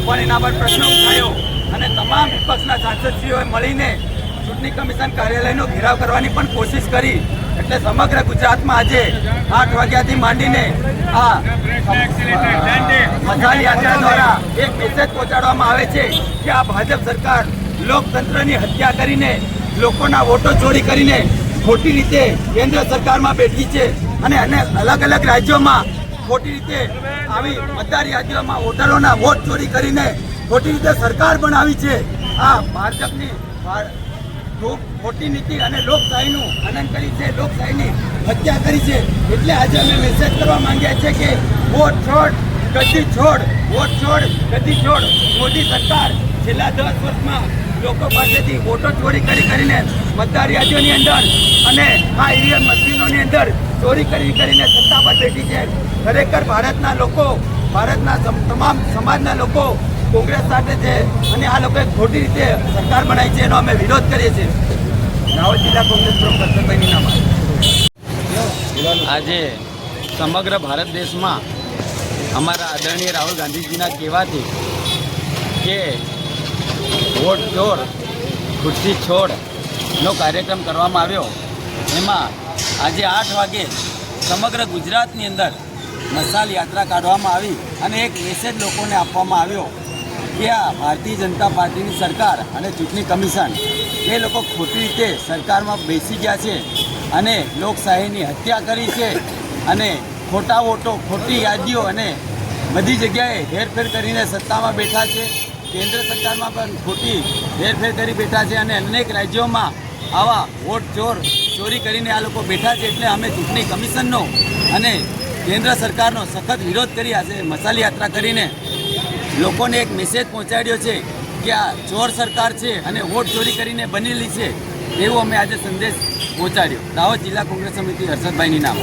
પણ એના પર પ્રશ્ન ઉઠાયો અને તમામ વિપક્ષના સાંસદશ્રીઓએ મળીને ચૂંટણી કમિશન કાર્યાલયનો ઘેરાવ કરવાની પણ કોશિશ કરી। એટલે સમગ્ર ગુજરાતમાં આજે 8 વાગ્યાથી માંડીને આ મશાલ યાત્રા દ્વારા એક મેસેજ પહોંચાડવામાં આવે છે કે આ ભાજપ સરકાર લોકતંત્રની હત્યા કરીને લોકોના વોટો ચોરી કરીને ખોટી રીતે કેન્દ્ર સરકારમાં બેઠી છે અને અલગ અલગ રાજ્યોમાં ખોટી રીતે આવી મતદાર યાદીઓમાં વોટરોના વોટ ચોરી કરીને ખોટી રીતે સરકાર બનાવી છે। આ ભાજપની ખોટી નીતિ અને લોકશાહીનું હનન કરી છે, લોકશાહીની હત્યા કરી છે। એટલે આજે અમે મેસેજ કરવા માંગ્યા છે કે વોટ છોડ ગદ્દી છોડ, વોટ છોડ ગદ્દી છોડ। મોદી સરકાર છેલ્લા 10 વર્ષમાં લોકો પાસેથી વોટો ચોરી કરીને મતદાર યાદીઓની અંદર અને આ ઈવીએમ મશીનોની અંદર ચોરી કરીને સત્તા પર બેઠી છે। ખરેખર ભારતના લોકો, ભારતના તમામ સમાજના લોકો કોંગ્રેસ સાથે છે અને આ લોકોએ ખોટી રીતે સરકાર બનાવી છે, એનો અમે વિરોધ કરીએ છીએ। દાહોદ જિલ્લા કોંગ્રેસ પ્રમુખ હર્ષદભાઈની નામ આજે સમગ્ર ભારત દેશમાં અમારા આદરણીય રાહુલ ગાંધીજીના કહેવાથી કે વોટ ચોર ખુરશી છોડનો કાર્યક્રમ કરવામાં આવ્યો। એમાં આજે 8 વાગે સમગ્ર ગુજરાતની અંદર મશાલ યાત્રા કાઢવામાં આવી અને એક મેસેજ લોકોને આપવામાં આવ્યો કે આ ભારતીય જનતા પાર્ટીની સરકાર અને ચૂંટણી કમિશન એ લોકો ખોટી રીતે સરકારમાં બેસી ગયા છે અને લોકશાહીની હત્યા કરી છે અને ખોટા વોટો, ખોટી યાદીઓ અને બધી જગ્યાએ હેરફેર કરીને સત્તામાં બેઠા છે। કેન્દ્ર સરકારમાં પણ ખોટી હેરફેર કરી બેઠા છે અને અનેક રાજ્યોમાં આવા વોટ ચોરી કરીને આ લોકો બેઠા છે। એટલે અમે ચૂંટણી કમિશનનો અને કેન્દ્ર સરકારનો સખત વિરોધ કરી આજે મશાલ યાત્રા કરીને લોકોને એક મેસેજ પહોંચાડ્યો છે કે આ ચોર સરકાર છે અને વોટ ચોરી કરીને બનેલી છે, એવું અમે આજે સંદેશ પહોંચાડ્યો। દાહોદ જિલ્લા કોંગ્રેસ સમિતિ હર્ષદભાઈની નામ।